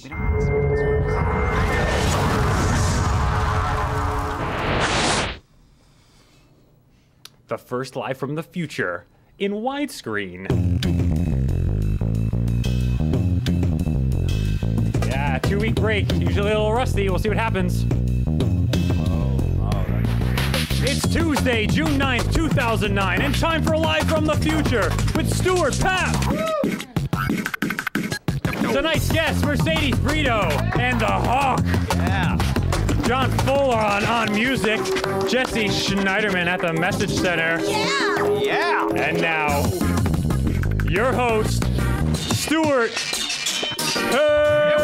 The first live from the future in widescreen. Yeah, 2-week break. Usually a little rusty. We'll see what happens. It's Tuesday, June 9th, 2009, and time for Live from the Future with Stuart Papp. Tonight's guests, Mercedes Brito and the Hawk. Yeah. John Fuller on music. Jesse Schneiderman at the Message Center. Yeah. Yeah. And now, your host, Stuart. Hey!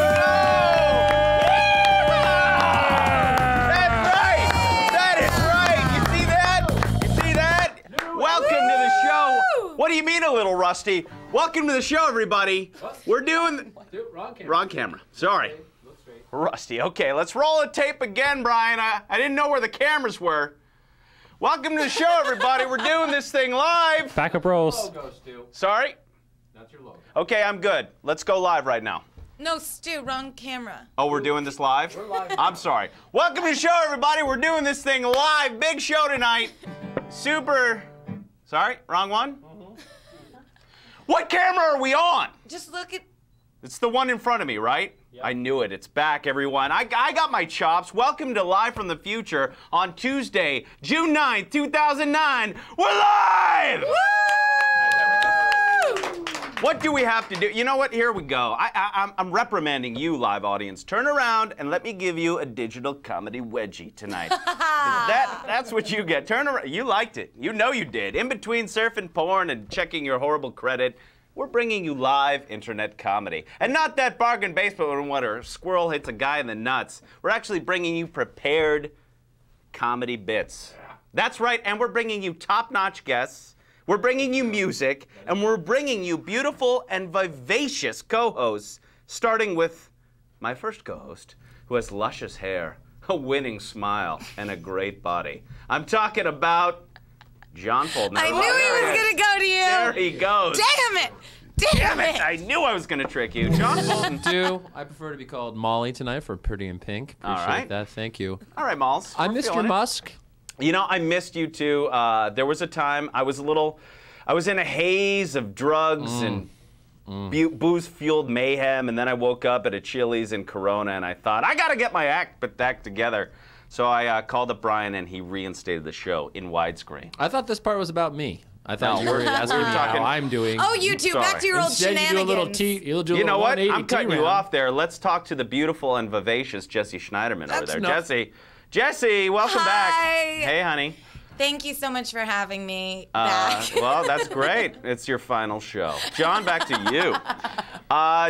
That's right. That is right. You see that? You see that? Welcome to the show. What do you mean a little rusty? Welcome to the show, everybody. We're doing... Wrong camera. Sorry. Rusty. Okay, let's roll the tape again, Brian. I didn't know where the cameras were. Welcome to the show, everybody. We're doing this thing live. Backup rolls. Logo, Stu. Sorry? That's your logo. Okay, I'm good. Let's go live right now. No, Stu, wrong camera. Oh, we're doing this live? We're live. I'm sorry. Welcome to the show, everybody. We're doing this thing live. Big show tonight. Super... Sorry? Wrong one? What camera are we on? Just look at... It's the one in front of me, right? Yep. I knew it. It's back, everyone. I got my chops. Welcome to Live from the Future on Tuesday, June 9th, 2009. We're live! Woo! What do we have to do? You know what? Here we go. I'm reprimanding you, live audience. Turn around and let me give you a digital comedy wedgie tonight. That's what you get. Turn around. You liked it. You know you did. In between surfing porn and checking your horrible credit, we're bringing you live internet comedy. And not that bargain basement one where a squirrel hits a guy in the nuts. We're actually bringing you prepared comedy bits. That's right, and we're bringing you top-notch guests. We're bringing you music, and we're bringing you beautiful and vivacious co-hosts, starting with my first co-host, who has luscious hair, a winning smile, and a great body. I'm talking about John Fulton. I knew he was going to go to you. There he goes. Damn it. Damn it. I knew I was going to trick you. John Fulton. I prefer to be called Molly tonight for Pretty in Pink. Appreciate All right. that. Thank you. All right, Malls. I'm We're Mr. feeling it. Musk. You know, I missed you too. There was a time I was in a haze of drugs and booze-fueled mayhem, and then I woke up at a Chili's in Corona, and I thought, I gotta get my act together. So I called up Brian, and he reinstated the show in widescreen. I thought this part was about me. I thought you were asking me talking- how I'm doing. Oh, you two, back to your old Instead, shenanigans. you do a little you'll do a You know little what? 180 I'm cutting you round. off there. Let's talk to the beautiful and vivacious Jesse Schneiderman over That's there. enough. Jesse, welcome back. Hi. Hey, honey. Thank you so much for having me back. Well, that's great. It's your final show. John, back to you.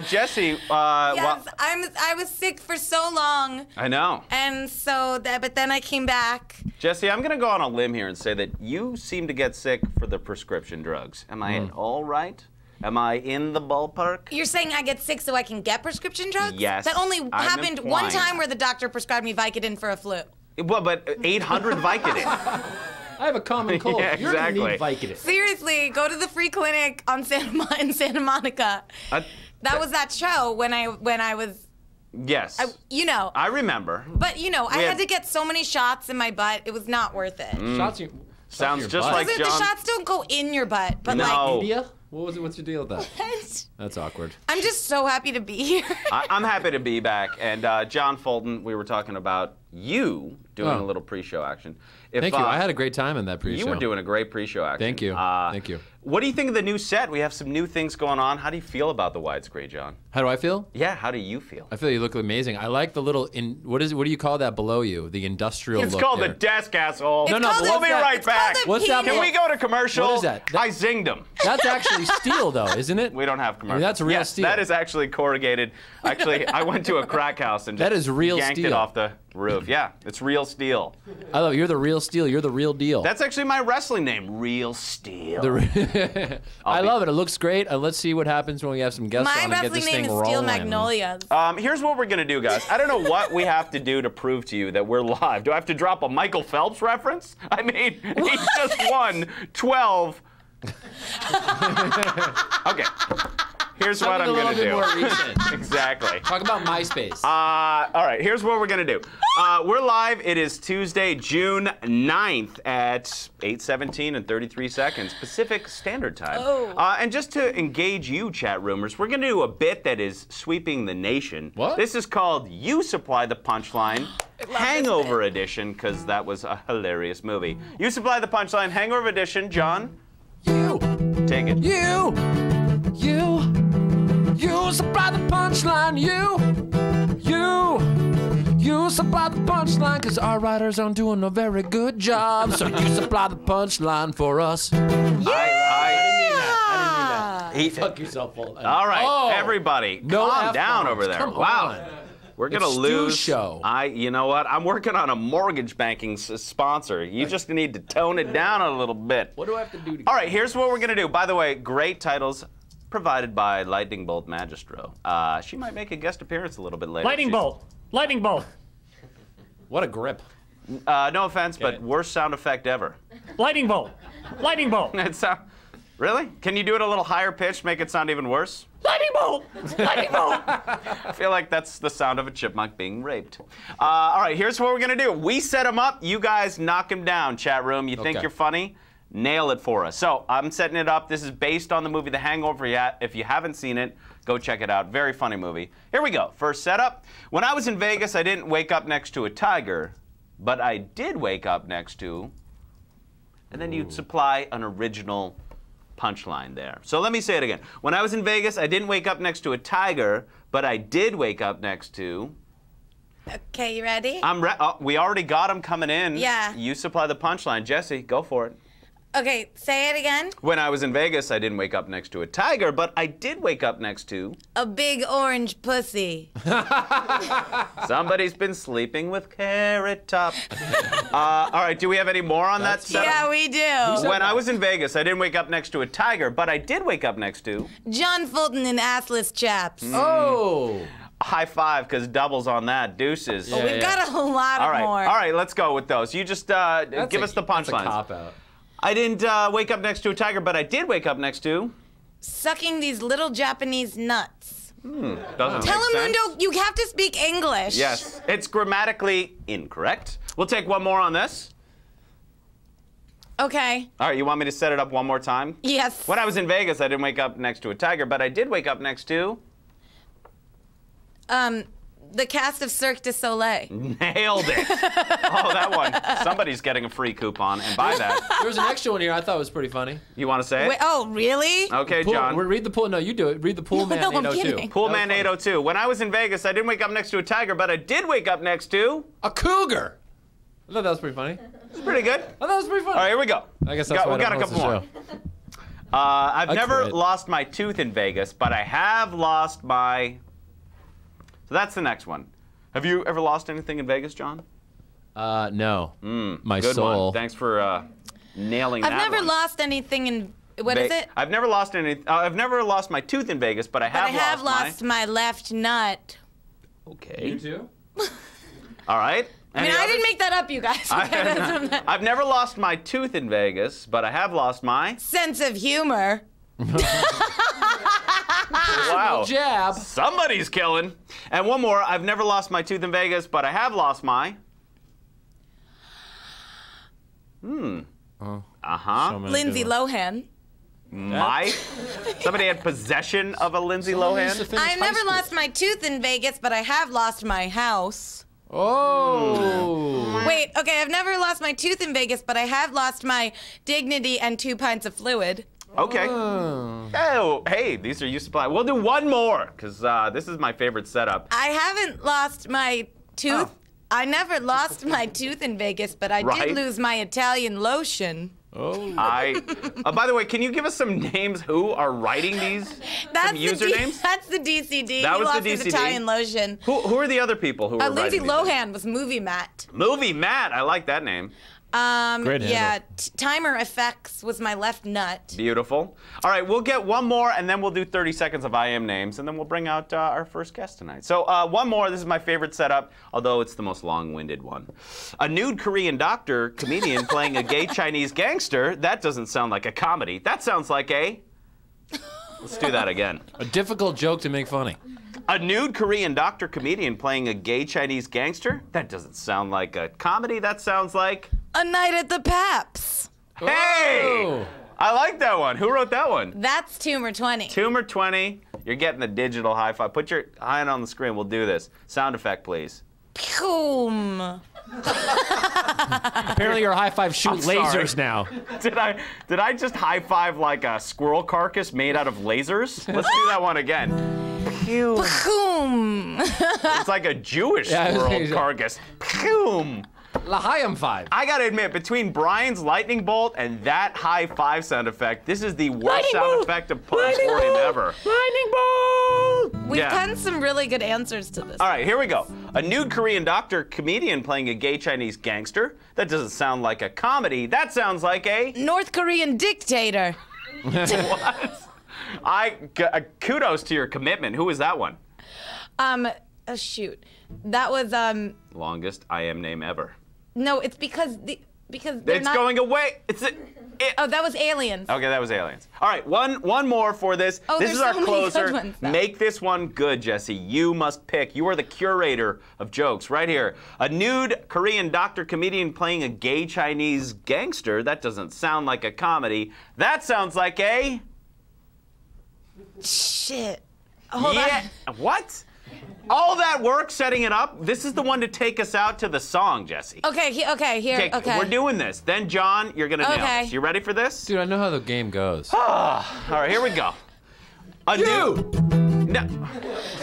Jesse, yes, I was sick for so long, I know. and so but then I came back. Jesse, I'm going to go on a limb here and say that you seem to get sick for the prescription drugs. Am I all right? Am I in the ballpark? You're saying I get sick so I can get prescription drugs? Yes, That only I'm happened one implying time where the doctor prescribed me Vicodin for a flu. Well, but 800 Vicodin. I have a common cold. Yeah, You're gonna need exactly. Vicodin. Seriously, go to the free clinic on in Santa Monica. That was that show when I was, Yes. you know. I remember. But you know, I had- had to get so many shots in my butt. It was not worth it. Shots you. Sounds your just butt. like The John. shots don't go in your butt, but No. India? What was it? What's your deal with that? like. That's awkward. I'm just so happy to be here. I'm happy to be back. And John Fulton, we were talking about you doing a little pre-show action. Thank you. I had a great time in that pre-show. You were doing a great pre-show action. Thank you. Thank you. What do you think of the new set? We have some new things going on. How do you feel about the widescreen, John? How do I feel? Yeah, how do you feel? I feel you look amazing. I like the little what do you call that below you? The industrial It's look called there. the desk, asshole. It's no, called but We'll be right it's back. called a What's that penis. Can we go to commercial? What is that? I zinged him. That's actually steel though, isn't it? We don't have commercial. that's real yes, steel. that is actually corrugated. Actually, I went to a crack house and just That is real yanked it steel. off the roof. Yeah, it's real steel. I love it. You're the real steel. You're the real deal. That's actually my wrestling name, Real Steel. I love it. It looks great. Let's see what happens when we have some guests My on and get wrestling this name thing is rolling. Steel Magnolias. Here's what we're gonna do, guys. I don't know what we have to do to prove to you that we're live. Do I have to drop a Michael Phelps reference? I mean, he just won 12. Okay. Here's what I'm going to do. More recent. Exactly. Talk about MySpace. All right, here's what we're going to do. We're live. It is Tuesday, June 9th at 8:17 and 33 seconds Pacific Standard Time. And just to engage you, chat roomers, we're going to do a bit that is sweeping the nation. What? This is called You Supply the Punchline. Hangover Edition, because that was a hilarious movie. You Supply the Punchline, Hangover Edition. John? You. Take it. You supply the punchline. You supply the punchline, because our writers aren't doing a very good job. So you supply the punchline for us. I didn't mean that. Fuck yourself, all right, everybody, calm down over there. Wow. We're gonna lose. Show. You know what? I'm working on a mortgage banking sponsor. You just need to tone it down a little bit. What do I have to do? All right, here's what we're gonna do. By the way, great titles provided by Lightning Bolt Magistro. She might make a guest appearance a little bit later. Lightning Bolt. Lightning Bolt. What a grip. No offense, but worst sound effect ever. Lightning Bolt. Lightning Bolt. Really? Can you do it a little higher pitch, make it sound even worse? Lightning Bolt. Lightning Bolt. I feel like that's the sound of a chipmunk being raped. All right, here's what we're gonna do. We set him up. You guys knock him down, chat room. You think you're funny? Nail it for us. So I'm setting it up. This is based on the movie The Hangover. If you haven't seen it, go check it out. Very funny movie. Here we go. First setup. When I was in Vegas, I didn't wake up next to a tiger, but I did wake up next to, and then you'd supply an original punchline there. So let me say it again. When I was in Vegas, I didn't wake up next to a tiger, but I did wake up next to. Okay, you ready? We already got him coming in. Yeah. You supply the punchline. Jesse, go for it. Okay, say it again. When I was in Vegas, I didn't wake up next to a tiger, but I did wake up next to a big orange pussy. Somebody's been sleeping with Carrot Top. All right, do we have any more on that setup? Yeah, we do. When I was in Vegas, I didn't wake up next to a tiger, but I did wake up next to John Fulton and assless chaps. Oh. High five, because doubles on that. Deuces. Well, we've got a lot All right. more. All right, let's go with those. You just give us the punchlines. That's a cop-out. I didn't wake up next to a tiger, but I did wake up next to sucking these little Japanese nuts. Doesn't make Telemundo, sense. you have to speak English. Yes, it's grammatically incorrect. We'll take one more on this. Okay. All right, you want me to set it up one more time? Yes. When I was in Vegas, I didn't wake up next to a tiger, but I did wake up next to the cast of Cirque du Soleil. Nailed it. Oh, that one. Somebody's getting a free coupon, and buy that. There was an extra one here I thought was pretty funny. You want to say it? Wait, oh, really? Okay, John. Read the pool. No, you do it. Read the Pool Man No, I'm 802. kidding. Pool Man 802. When I was in Vegas, I didn't wake up next to a tiger, but I did wake up next to a cougar. I thought that was pretty funny. It's pretty good. I thought that was pretty funny. All right, here we go. I guess that's why we got a couple more. I've never lost my tooth in Vegas, but I have lost my. So that's the next one. Have you ever lost anything in Vegas, John? No. My good soul. One. Thanks for nailing that I've never one. lost anything in. What is it? I've never lost any. I've never lost my tooth in Vegas, but I have lost my left nut. Okay. You too? All right. I mean, I didn't make that up, you guys. I've never lost my tooth in Vegas, but I have lost my sense of humor. Wow. Jab. Somebody's killing. And one more. I've never lost my tooth in Vegas, but I have lost my. Lindsay Lohan. Somebody had possession of a Lindsay Lohan? I've never lost my tooth in Vegas, but I have lost my house. Oh. Wait, okay, I've never lost my tooth in Vegas, but I have lost my dignity and 2 pints of fluid. Okay. Oh, hey, these are you supply. We'll do one more, because this is my favorite setup. I haven't lost my tooth. I never lost my tooth in Vegas, but I did lose my Italian lotion. Oh. By the way, can you give us some names who are writing these? Some usernames? That's the DCD. That was lost the DCD. His Italian lotion. Who are the other people who are Lindsay writing these? Lohan was Movie Matt. Movie Matt, I like that name. Great yeah, handle. Timer Effects was my left nut. Beautiful. All right, we'll get one more, and then we'll do 30 seconds of I Am names, and then we'll bring out our first guest tonight. So one more. This is my favorite setup, although it's the most long-winded one. A nude Korean doctor comedian playing a gay Chinese gangster. That doesn't sound like a comedy. That sounds like a Let's do that again. A difficult joke to make funny. A nude Korean doctor comedian playing a gay Chinese gangster? That doesn't sound like a comedy. That sounds like... A Night at the Paps. Hey! Oh. I like that one. Who wrote that one? That's Tumor 20. Tumor 20. You're getting the digital high five. Put your hand on the screen. We'll do this. Sound effect, please. Boom. Apparently your high five shoot lasers now. Did I just high five like a squirrel carcass made out of lasers? Let's do that one again. Boom. It's like a Jewish squirrel carcass. Boom. L'chaim five. I gotta admit, between Brian's lightning bolt and that high five sound effect, this is the worst Lightning sound bolt! effect of Punchboarding ever. Lightning bolt! We've Yeah. gotten some really good answers to this. All right, here we go. A nude Korean doctor comedian playing a gay Chinese gangster? That doesn't sound like a comedy. That sounds like a... North Korean dictator. What? Kudos to your commitment. Who was that one? Shoot. That was, Longest I am name ever. no, it's because they're It's not... going away. Oh, that was Aliens. Okay, that was Aliens. All right, one more for this. Oh, This is there's our so many good closer. ones, though. Make this one good, Jesse. You must pick. You are the curator of jokes right here. A nude Korean doctor comedian playing a gay Chinese gangster. That doesn't sound like a comedy. That sounds like a... Shit. Hold on. What? All that work setting it up. This is the one to take us out to the song, Jesse. Okay, here. Okay. We're doing this. Then, John, you're going to nail Okay. this. You ready for this? Dude, I know how the game goes. All right, here we go. No.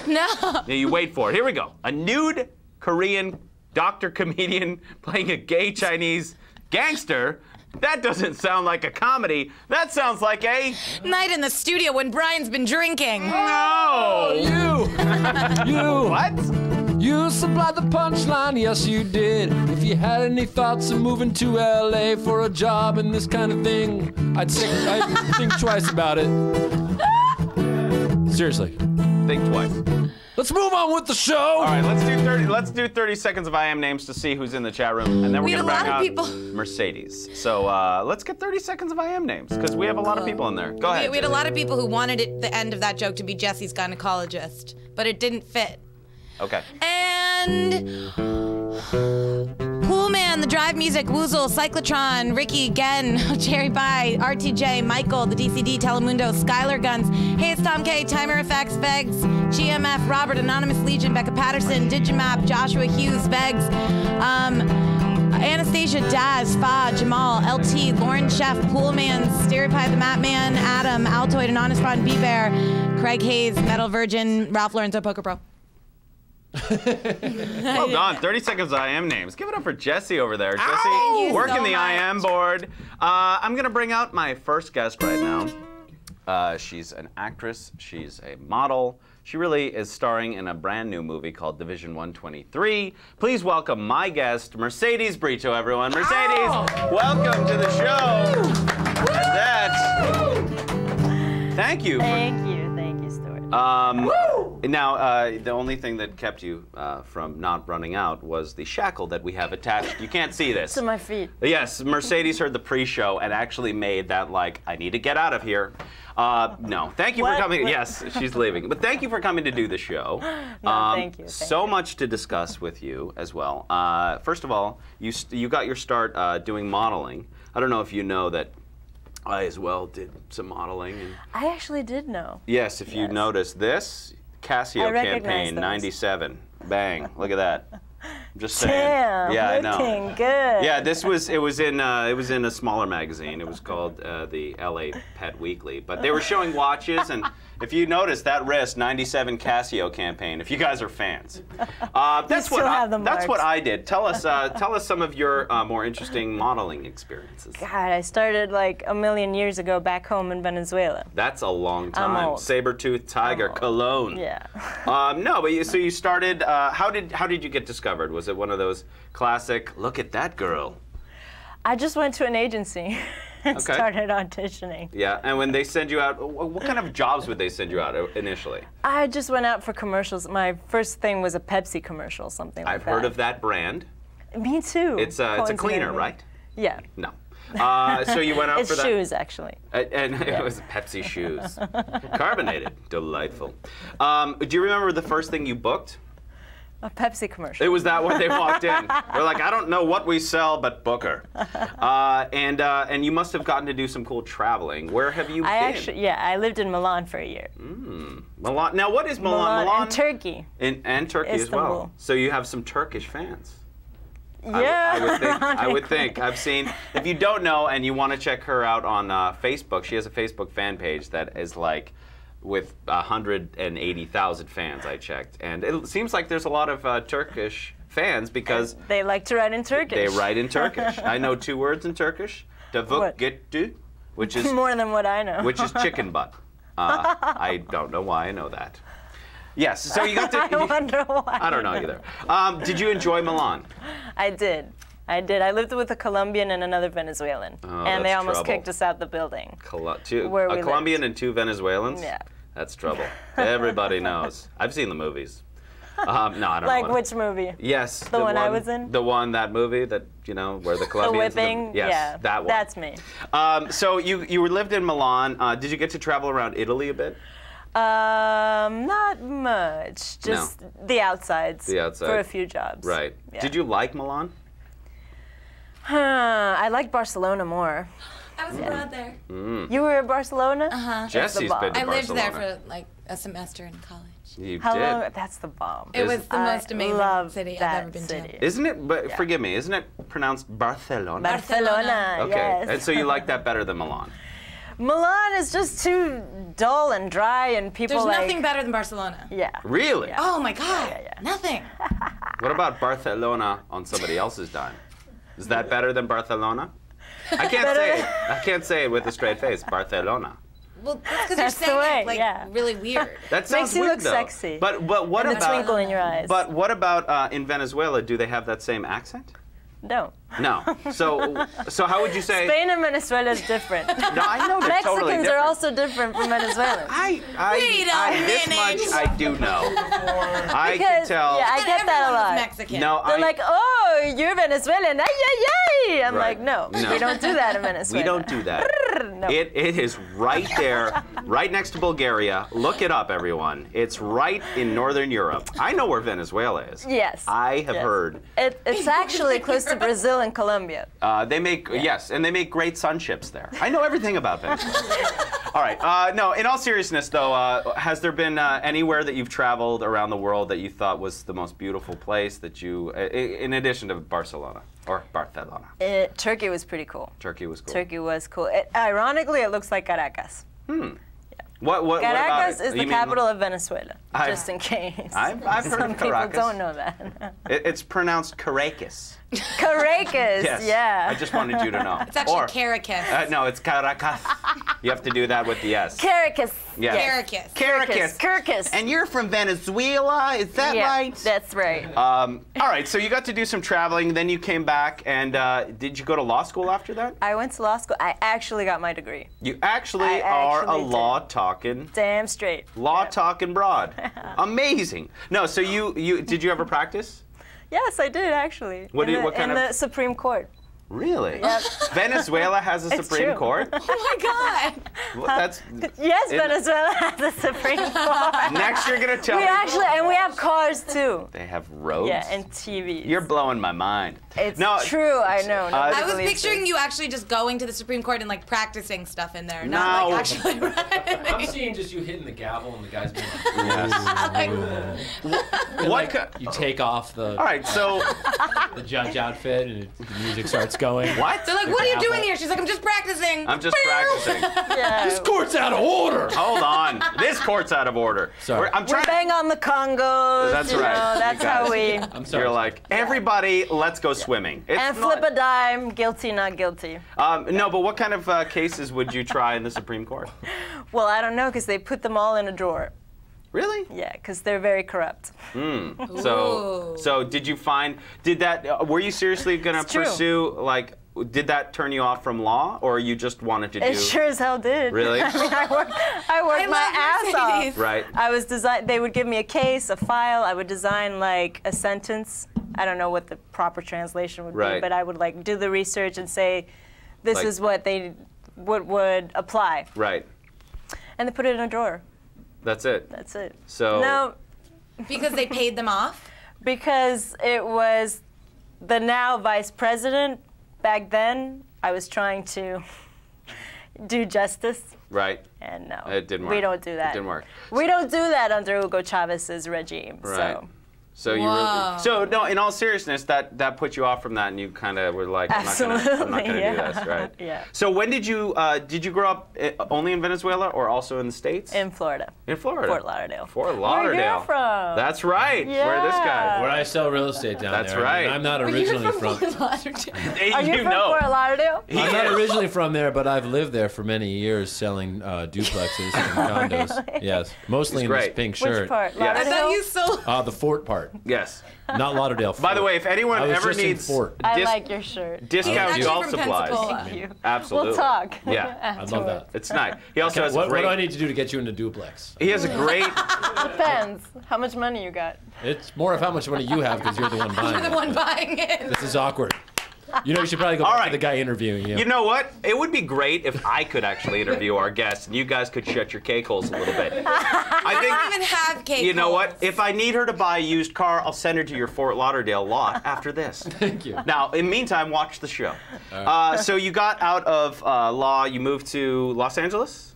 No. You wait for it. Here we go. A nude Korean doctor comedian playing a gay Chinese gangster. That doesn't sound like a comedy. That sounds like a... Night in the studio when Brian's been drinking. No! You! What? You supplied the punchline, yes you did. If you had any thoughts of moving to LA for a job and this kind of thing, I'd think twice about it. Seriously. Think twice. Let's move on with the show. All right, let's do 30 seconds of I am names to see who's in the chat room, and then we're We had gonna a bring lot out of people. Mercedes. So let's get 30 seconds of I am names because we have a lot of people in there. Go ahead. We had a lot of people who wanted the end of that joke to be Jesse's gynecologist, but it didn't fit. Okay. And Poolman, the Drive Music, Woozle, Cyclotron, Ricky, Gen, Cherry Pie, RTJ, Michael, the DCD, Telemundo, Skylar Guns, Hey It's Tom K, Timer Effects, Vegs, GMF, Robert, Anonymous Legion, Becca Patterson, Digimap, Joshua Hughes, Vegs, Anastasia, Daz, Fa, Jamal, LT, Lauren Chef, Poolman, Stereopie the Matman, Adam, Altoid, Anonymous Ron, B-Bear, Craig Hayes, Metal Virgin, Ralph Lorenzo, Poker Pro. Well done. 30 seconds of I am names. Give it up for Jesse over there. Thank Jesse, you working so the I am much. board. I'm going to bring out my first guest right now. She's an actress. She's a model. She really is starring in a brand new movie called Division 123. Please welcome my guest, Mercedes Brito, everyone. Mercedes, welcome to the show. And that, thank you. Thank you, Stuart. Now, the only thing that kept you from not running out was the shackle that we have attached. You can't see this. To my feet. Yes, Mercedes heard the pre-show and actually made that like, I need to get out of here. No, thank you for What? coming. Yes, she's leaving. But thank you for coming to do the show. Thank you. So much to discuss with you as well. First of all, you got your start doing modeling. I don't know if you know that I as well did some modeling. And I actually did know. yes, if you notice this, Casio I recognize campaign, those. 97. Bang, look at that. I'm just saying. Damn, yeah, I know. looking good. Yeah, it was in a smaller magazine. It was called the LA Pet Weekly. But they were showing watches, and if you notice that wrist, 97 Casio campaign. If you guys are fans, that's still have the that's what marks. I did. Tell us some of your more interesting modeling experiences. God, I started like a million years ago back home in Venezuela. That's a long I'm time. old. Saber-toothed tiger, cologne. Yeah. No, but so you started. How did you get discovered? Was it one of those classic? Look at that girl. I just went to an agency and Okay. started auditioning. Yeah, and when they send you out, what kind of jobs would they send you out initially? I just went out for commercials. My first thing was a Pepsi commercial, something like I've that. heard of that brand. Me too. It's a cleaner, coincidentally. right? Yeah. No. So you went out It's for that? shoes, actually. And it was Pepsi shoes. Carbonated. Delightful. Do you remember the first thing you booked? A Pepsi commercial. It was that when they walked in. They're like, I don't know what we sell, but Booker. And you must have gotten to do some cool traveling. Where have you been? I lived in Milan for a year. Milan. Now, what is Milan? And Turkey. And Turkey as well. Istanbul. So you have some Turkish fans. Yeah. I would think. I've seen. If you don't know and you want to check her out on Facebook, she has a Facebook fan page that is like with 180,000 fans. I checked, and it seems like there's a lot of Turkish fans because they like to write in Turkish. they write in Turkish. I know 2 words in Turkish: tavuk What? gitti, which is More than what I know. which is chicken butt. I don't know why I know that. Yes, so you got to. I wonder why. I don't know either. Did you enjoy Milan? I did. I lived with a Colombian and another Venezuelan, and they that's almost trouble. kicked us out the building. A Where we Colombian lived. and 2 Venezuelans? Yeah. That's trouble. Everybody knows. I've seen the movies. No, I don't know. Like which movie? Yes. The one I was in? That movie that, where the Colombians. The whipping? Yes, yeah, that one. That's me. So you lived in Milan. Did you get to travel around Italy a bit? Not much. Just the outsides. The outside. For a few jobs. Right. Yeah. Did you like Milan? I like Barcelona more. I was abroad there. You were in Barcelona? Uh-huh. Jesse's bomb. been to I lived there Barcelona. for like a semester in college. You How did. long? That's the bomb. It was the most amazing love city I've that ever been city. to. Isn't it? But forgive me. Isn't it pronounced Barcelona? Barcelona. Okay. Yes. And so you like that better than Milan? Milan is just too dull and dry, and people There's like. nothing better than Barcelona. Uh, Yeah. Really? Yeah. Oh my God. Yeah. Nothing. What about Barcelona on somebody else's dime? Is that better than Barcelona? I can't say it. I can't say it with a straight face. Barcelona. Well, that's because you're That's the saying way, it like yeah. really weird. That sounds Makes you weird, look though. sexy. But what And a about? twinkle in your eyes. But what about in Venezuela? Do they have that same accent? No. No. So how would you say? Spain and Venezuela is different. No, I know they're Mexicans totally different. are also different from Venezuelans. Wait a this minute. much I do know. I can Because, tell. yeah, I And get that a everyone was lot. Mexican. No, They're like, oh, you're Venezuelan. Ay, ay, ay. I'm Right. like, no, No. we don't do that in Venezuela. we don't do that. No. It is right there, right next to Bulgaria. Look it up, everyone. It's right in Northern Europe. I know where Venezuela is. Yes. I have Yes. heard. It's actually close to Brazil and Colombia. They make yes, and they make great sun chips there. I know everything about Venezuela. All right. No, in all seriousness, though, has there been anywhere that you've traveled around the world that you thought was the most beautiful place that you, in addition to Barcelona or Barcelona? Turkey was pretty cool. Turkey was cool. Turkey was cool. Ironically, it looks like Caracas. What Caracas about it? is You the mean- capital of Venezuela, I- just in case. I've heard Some of people Caracas. don't know that. It's pronounced Caracas. Caracas, Yes. yeah. I just wanted you to know. It's actually Or- Caracas. No, it's Caracas. You have to do that with the S. Caracas. Yes. Caracas. Caracas. Caracas. And you're from Venezuela, is that yeah, right? that's right. All right, so you got to do some traveling, then you came back, and did you go to law school after that? I went to law school. I actually got my degree. You actually I are a actually did. law-talking, Damn straight. Yep. law-talking broad. Amazing. No, so you did you ever practice? Yes, I did actually. What in do you- the, what kind in of- the Supreme Court. Really? Yep. Venezuela has a It's Supreme true. Court? Oh my God. Well, that's Yes, In- Venezuela has a Supreme Court. next you're gonna tell We me actually, and we have cars too. they have roads. Yeah, and TVs. You're blowing my mind. It's No, true, I know. Nobody I was believes picturing it. you actually just going to the Supreme Court and like practicing stuff in there, No. not like actually I'm running. seeing just you hitting the gavel and the guys being What? like, co- you take off the All right, so judge outfit and the music starts going. what? They're like, what are you doing here? She's like, I'm just practicing. I'm just practicing. Yeah. This court's out of order. Hold on. This court's out of order. Sorry. I'm We trying. bang on the Congos. That's you right. Know, You that's guys- how we. I'm sorry. You're like, everybody, let's go swimming. It's And not- flip a dime, guilty, not guilty. No, but what kind of cases would you try in the Supreme Court? Well, I don't know, because they put them all in a drawer. Really? Yeah, because they're very corrupt. So did you find? Did that? Were you seriously gonna It's true. pursue like? Did that turn you off from law, or you just wanted to do? It sure as hell did. Really? I mean, I worked my ass off. Right. I was They would give me a case, a file. I would design like a sentence. I don't know what the proper translation would Right. be, but I would like do the research and say, This Like- is what they would apply. Right. And they put it in a drawer. That's it. That's it. So No, Because they paid them off? because it was the now vice president. Back then, I was trying to do justice. Right. And no, It didn't work. We don't do that. It didn't work. We don't do that under Hugo Chavez's regime. Right. So you Whoa. so no, in all seriousness, that put you off from that, and you kind of were like, I'm not gonna Absolutely, do yeah. this, right? Yeah. So when did you grow up only in Venezuela or also in the States? in Florida, In Florida. Fort Lauderdale. Fort Lauderdale. Where you from? That's right. Where this guy? Where I sell real estate down That's there. right. I'm not originally from. Are you from Fort Lauderdale? He I'm not is. originally from there, but I've lived there for many years selling duplexes and condos. Yes, mostly He's in this great. pink Which shirt. part? Yeah. I Lauderdale? thought you sold. The Fort part, Yes. not Lauderdale. By the Fort. way, if anyone I was ever just in needs Fort. I like your shirt. discount actually golf from supplies, Pensacola. Thank you. absolutely. We'll talk. Yeah. I love that. It's nice. He also has a What great. do I need to do to get you into duplex? He has a great. Depends. How much money you got? It's more of how much money you have because you're the one buying You're the it. one buying it. This is awkward. You know, you should probably go All back right. to the guy interviewing you. You know what? It would be great if I could actually interview our guests and you guys could shut your cake holes a little bit. I I don't even think. have cake. You know what? holes. If I need her to buy a used car, I'll send her to your Fort Lauderdale lot after this. Thank you. Now, in the meantime, watch the show. So you got out of law, you moved to Los Angeles?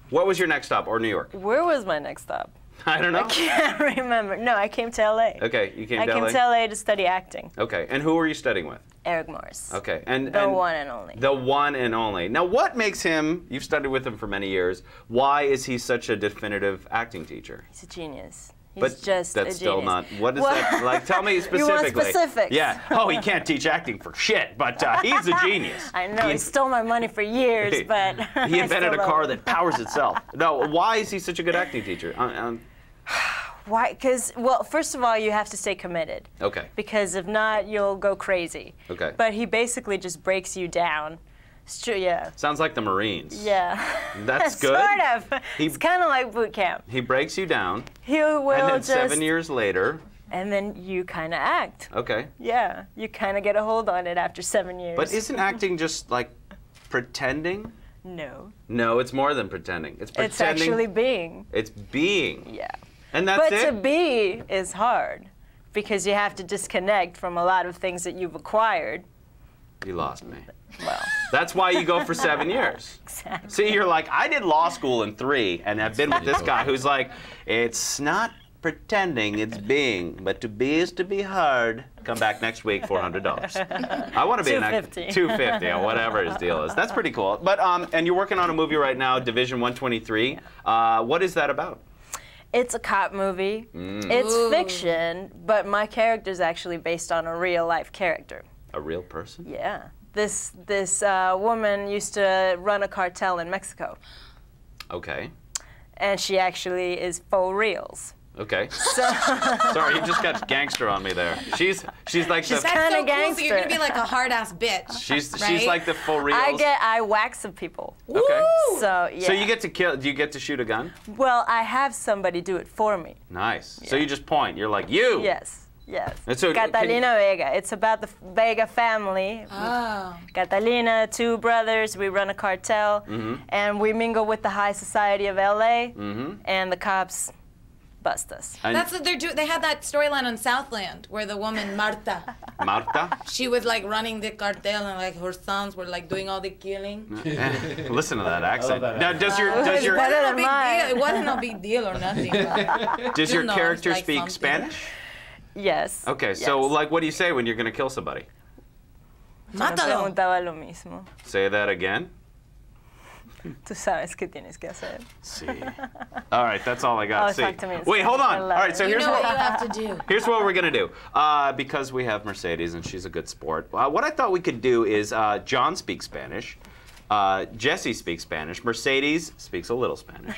What was your next stop, or New York? Where was my next stop? I don't know. I can't remember. No, I came to LA. Okay, you came I to came LA? to LA to study acting. Okay, and who were you studying with? Eric Morris. Okay, and The and one and only. The one and only. Now, what makes him? You've studied with him for many years. Why is he such a definitive acting teacher? He's a genius. He's But just that's a still genius. not. What is Well- that like? Tell me You specifically. want specifics? Yeah. Oh, he can't teach acting for shit, but he's a genius. I know, he stole my money for years, but He I invented a still car love him. that powers itself. No, why is he such a good acting teacher? Why? Because, well, first of all, you have to stay committed. Okay. Because if not, you'll go crazy. Okay. But he basically just breaks you down. Yeah. Sounds like the Marines. Yeah. That's good. Sort of. He- It's kind of like boot camp. He breaks you down, He will and then just. 7 years later. And then you kind of act. Okay. Yeah. You kind of get a hold on it after 7 years. But isn't acting just like pretending? No. No, it's more than pretending. It's pretending. It's actually being. It's being. Yeah. And that's But it. to be is hard because you have to disconnect from a lot of things that you've acquired. You lost me. Well, That's why you go for 7 years. exactly. See, you're like, I did law school in 3, and I've been with this guy who's like, it's not pretending, it's being, but to be is to be hard. Come back next week, $400. I want to be an actor. $250. $250 or whatever his deal is. That's pretty cool. But and you're working on a movie right now, Division 123. What is that about? It's a cop movie. It's fiction, but my character is actually based on a real life character. A real person? Yeah. This woman used to run a cartel in Mexico, Okay. and she actually is faux reals. Okay. Sorry, you just got gangster on me there. She's like She's the That's kinda so cool. So you're gonna gangster. be like a hard ass bitch. she's right? like the full reals. I wax some people. Okay. Woo! So yeah. So you get to kill. Do you get to shoot a gun? Well, I have somebody do it for me. Nice. So you just point. You're like you. Yes. Yes. And so, can Catalina Vega. It's about the Vega family. Oh. Catalina, 2 brothers. We run a cartel, and we mingle with the high society of LA, and the cops bust us. And That's what they're doing. They had that storyline on Southland where the woman Marta, Marta. she was like running the cartel and like her sons were like doing all the killing. Listen to that accent. that Now, does your does It's your better It wasn't a than big mine. deal. It wasn't a big deal or nothing. does your No, character it's like speak something. Spanish? Yes. Okay. So yes. like, what do you say when you're gonna kill somebody? Me Mátalo. preguntaba lo mismo. Say that again. Tú sabes qué tienes que hacer. See. All right, that's all I got. Oh, See. talk to me in Wait, hold Spanish. on. I All love right, it. so You here's know what what you have to do. here's what we're gonna do. Because we have Mercedes and she's a good sport. What I thought we could do is John speaks Spanish. Jesse speaks Spanish. Mercedes speaks a little Spanish.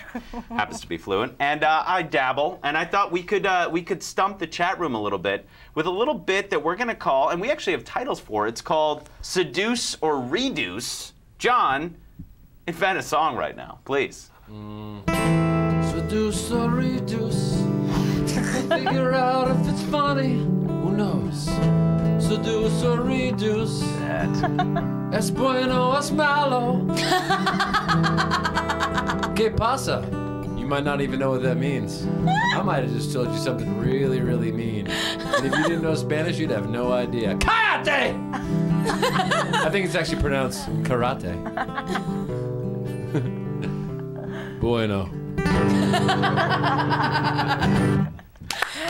Happens to be fluent. And I dabble. And I thought we could stump the chat room a little bit with a little bit that we're gonna call, and we actually have titles for it. It's called Seduce or Reduce. John, invent a song right now, please. Seduce or reduce. Figure out if it's funny. Who knows? seduce or reduce. Es bueno, es malo. ¿Qué pasa? You might not even know what that means. I might have just told you something really, really mean. And if you didn't know Spanish, you'd have no idea. Karate! I think it's actually pronounced karate. Bueno.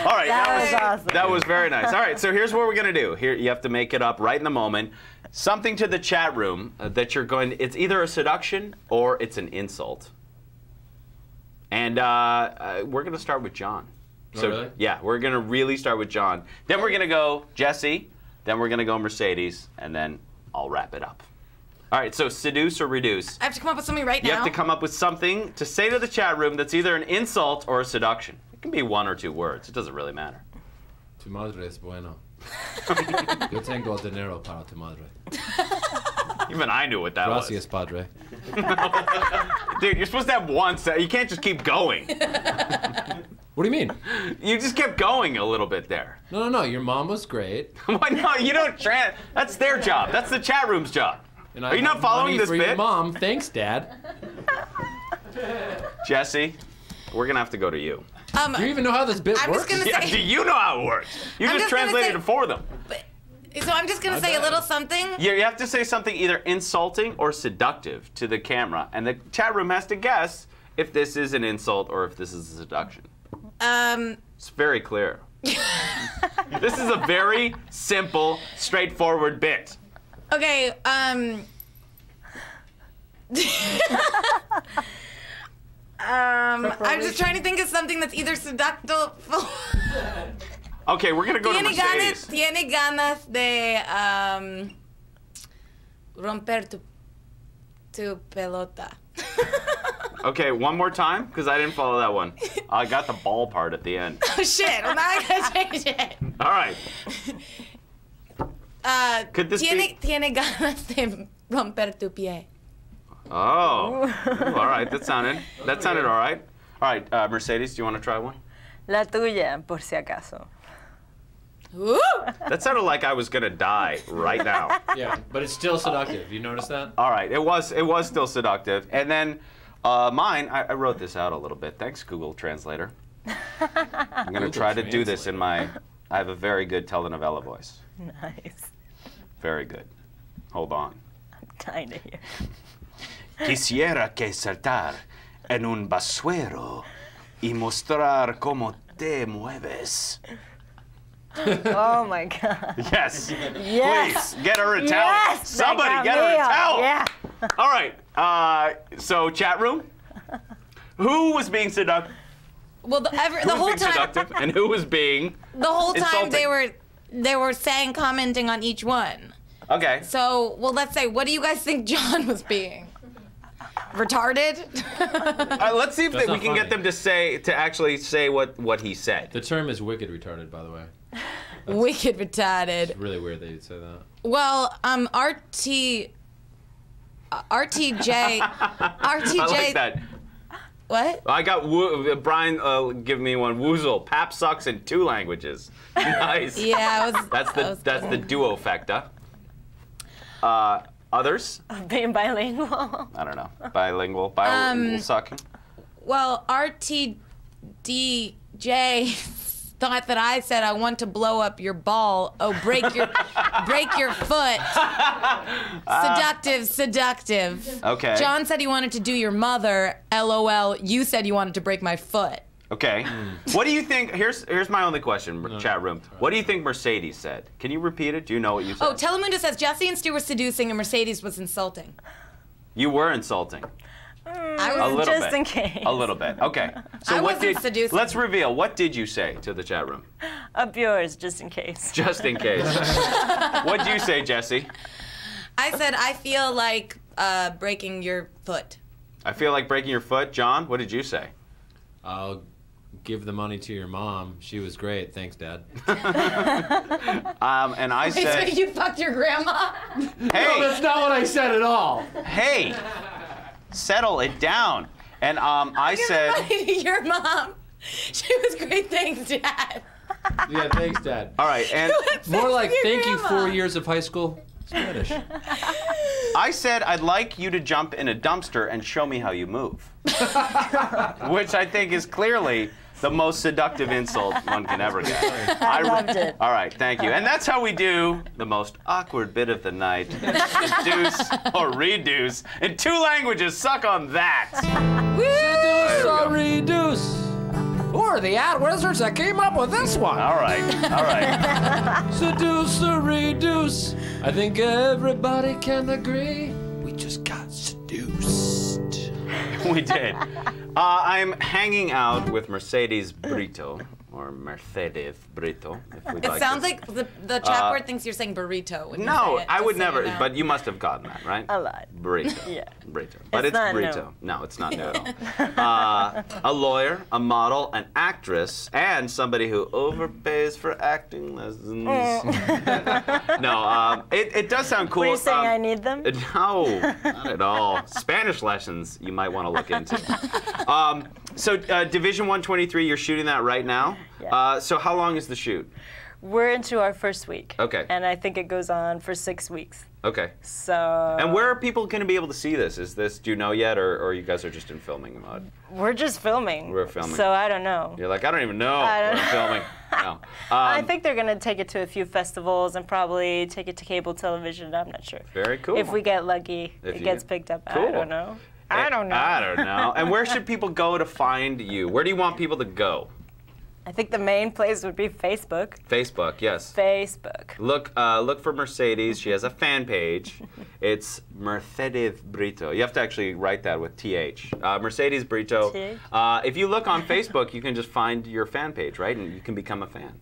All right, That was awesome. That was very nice. All right, so here's what we're gonna do. Here, you have to make it up right in the moment. Something to the chat room that you're going. It's either a seduction or it's an insult. And we're gonna start with John. Oh, really? Yeah, we're gonna really start with John. Then we're gonna go Jesse. Then we're gonna go Mercedes, and then I'll wrap it up. All right, so seduce or reduce. I have to come up with something right now. You have to come up with something to say to the chat room that's either an insult or a seduction. It can be 1 or 2 words. It doesn't really matter. Tu madre es bueno. Yo tengo dinero para tu madre. Even I knew what that Gracias, padre. was. Dude, you're supposed to have one set. You can't just keep going. What do you mean? You just kept going a little bit there. No. Your mom was great. Why no? You don't. That's their job. That's the chat room's job. And Are you not following this for bit? Your mom. Thanks, Dad. Jesse, we're gonna have to go to you. Do you even know how this bit I'm works? just gonna Yeah, say. do you know how it works? You I'm just just gonna translated say- it for them. So I'm just gonna say a little something. Yeah, you have to say something either insulting or seductive to the camera, and the chat room has to guess if this is an insult or if this is a seduction. It's very clear. This is a very simple, straightforward bit. Okay. I'm just trying to think of something that's either seductive. Okay, we're gonna go to Mercedes. Tiene ganas de romper tu pelota. Okay, one more time, because I didn't follow that one. I got the ball part at the end. Oh shit! Well, now I gotta change it. All right. Could this be? Tiene ganas de romper tu pie. Oh. Ooh, all right, that sounded all right. All right, Mercedes, do you want to try one? La tuya, por si acaso. Ooh! That sounded like I was gonna die right now. Yeah, but it's still seductive. You notice that? All right, it was still seductive. And then mine, I wrote this out a little bit. Thanks, Google Translator. I'm gonna try to do this in my. I have a very good telenovela voice. Nice. Very good. Hold on. I'm dying to hear. Quisiera que saltar en un basuero y mostrar cómo te mueves. Oh my God. Yes. Yes. Please get her a towel. Yes, Somebody that got get her me a up. towel. Yeah. All right. So chat room. Who was being seductive? Well, the whole time, Seductive, and who was being? the whole time insulting? they were saying, commenting on each one. Okay. So, well, let's say, what do you guys think John was being? Retarded? Let's see if That's we not can get funny. them to actually say what he said. The term is wicked retarded, by the way. Wicked retarded. It's really weird that you'd say that. Well, RTJ. I like that. What? I got Brian. Give me one. Woozle. Pap sucks in 2 languages. Nice. Yeah, it was. That's the duo factor. Others? Being bilingual. I don't know. Bilingual sucking. Well, RTDJ thought that I said I want to blow up your ball. Oh, break your foot. Seductive. Okay. John said he wanted to do your mother. LOL. You said you wanted to break my foot. Okay. What do you think? Here's my only question, chat room. What do you think Mercedes said? Can you repeat it? Do you know what you said? Oh, Telemundo says Jesse and Stu were seducing and Mercedes was insulting. You were insulting. I A was little Just bit. in case. A little bit. Okay. So I what wasn't seducing. Let's reveal. What did you say to the chat room? Up yours, just in case. Just in case. What did you say, Jesse? I said I feel like breaking your foot. I feel like breaking your foot. John, what did you say? I'll give the money to your mom. She was great. Thanks, Dad. And I Wait, so said, you fucked your grandma? hey, not what I said at all. hey, settle it down. And I said, Money to your mom. She was great. Thanks, Dad. Yeah, thanks, Dad. All right, and More like your thank you grandma. 4 years of high school Spanish. I said I'd like you to jump in a dumpster and show me how you move. Which I think is clearly the most seductive insult one can ever get. I loved it. All right, thank you. And that's how we do the most awkward bit of the night. Seduce or reduce in 2 languages. Suck on that. Seduce or reduce. Who are the ad wizards that came up with this one? All right, all right. Seduce or reduce. I think everybody can agree. We just got seduced. We did. I'm hanging out with Mercedes Brito, or Mercedes Brito, if we'd It like sounds to. like the chat board thinks you're saying burrito. When you No, say it, I just would so you never, know. but you must have gotten that, right? A lot. Burrito. Yeah. Burrito. But it's not burrito. No, it's not new at all. A lawyer, a model, an actress, and somebody who overpays for acting lessons. No, it does sound cool. What are you saying? I need them? No, not at all. Spanish lessons you might want to look into. So Division 123, you're shooting that right now. Yeah. So how long is the shoot? We're into our first week. Okay. And I think it goes on for 6 weeks. Okay. So. And where are people going to be able to see this? Is this, do you know yet, or you guys are just in filming mode? We're just filming. We're filming. So I don't know. You're like, I don't even know I don't where I'm filming. No. I think they're going to take it to a few festivals and probably take it to cable television. I'm not sure. Very cool. If we get lucky, If it you gets get- picked up. Cool. I don't know. I don't know. I don't know. And where should people go to find you? Where do you want people to go? I think the main place would be Facebook. Facebook, yes. Facebook. Look for Mercedes. She has a fan page. It's Mercedes Brito. You have to actually write that with TH. Mercedes Brito. TH? If you look on Facebook, you can just find your fan page, right? And you can become a fan.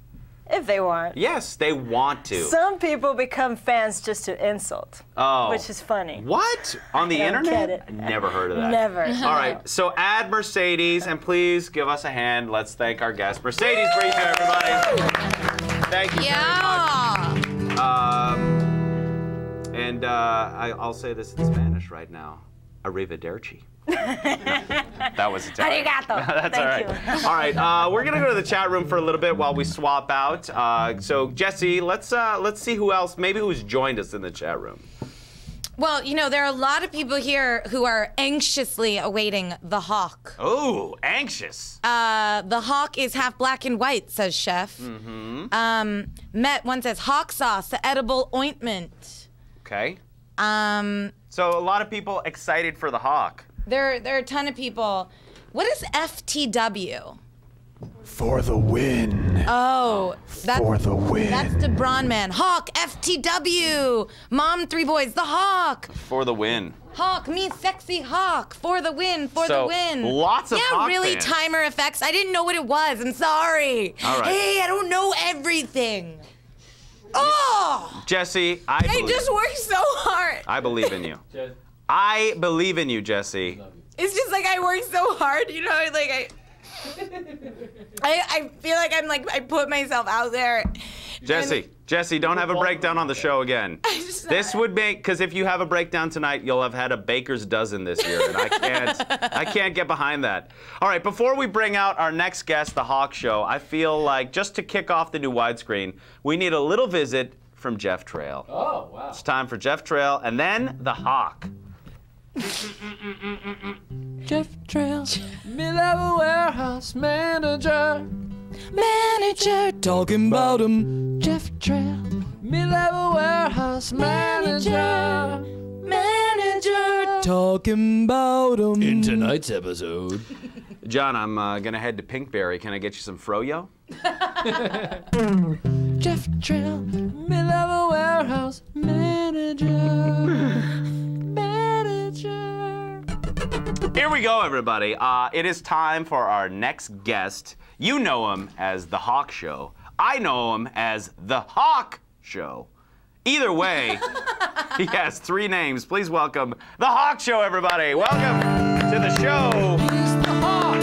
If they want. Yes, they want to. Some people become fans just to insult. Oh. Which is funny. What? On the I don't internet? get it. Never heard of that. Never. All right, so add Mercedes, and please give us a hand. Let's thank our guest, Mercedes Brito, everybody. Thank you Yeah. very much. I'll say this in Spanish right now. Arrivederci. That was Italian. Arigato. That's Thank all right. you. All right, we're gonna go to the chat room for a little bit while we swap out. So Jesse, let's see who else, maybe who's joined us in the chat room. Well, you know, there are a lot of people here who are anxiously awaiting the hawk. Oh, anxious. The hawk is half black and white, says Chef. Mm-hmm. Met one says hawk sauce, the edible ointment. Okay. So a lot of people excited for the hawk. There are a ton of people. What is FTW? For the win. Oh, For the win. that's the Braun Man. Hawk, FTW. Mom, 3 boys, the hawk. For the win. Hawk, me sexy hawk. For the win, for So, the win. lots of yeah, hawk really, fans. timer effects. I didn't know what it was. I'm sorry. All right. Hey, I don't know everything. Oh, Jesse, I I just worked so hard. believe in you. I believe in you, Jesse. It's just like I work so hard, you know, like I feel like I put myself out there. Jesse, don't have a breakdown on the show again. This would make, because if you have a breakdown tonight, you'll have had a baker's dozen this year, and I can't get behind that. All right, before we bring out our next guest, the Hawk Show, I feel like just to kick off the new widescreen, we need a little visit from Jeff Trail. Oh, wow. It's time for Jeff Trail, and then the Hawk. Jeff Trail, mid-level warehouse manager. Manager, Talking about him. Jeff Trail, mid-level warehouse manager. manager. Talking about him. In tonight's episode. John, I'm gonna head to Pinkberry. Can I get you some froyo? Jeff Trail, mid-level warehouse manager. Here we go, everybody. It is time for our next guest. You know him as The Hawk Show. I know him as The Hawk Show. Either way, he has 3 names. Please welcome The Hawk Show, everybody. Welcome to the show. He's the Hawk.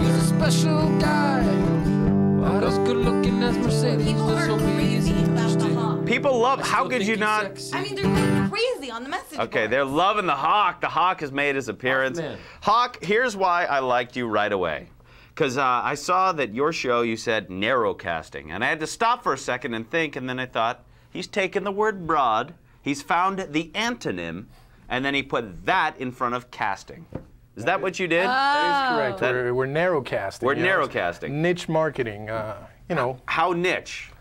He's a special guy. Not as good looking as Mercedes. People but are so crazy about the hawk. People love, how could you not? I mean, they're going crazy on the message Okay, board. they're loving the Hawk. The Hawk has made his appearance. man. Hawk, here's why I liked you right away. because I saw that your show, you said narrowcasting. And I had to stop for a second and think, and then I thought, he's taken the word broad, he's found the antonym, and then he put that in front of casting. Is that what you did? That is correct. We're narrowcasting. We're you know, narrowcasting. Niche marketing, you know. How niche?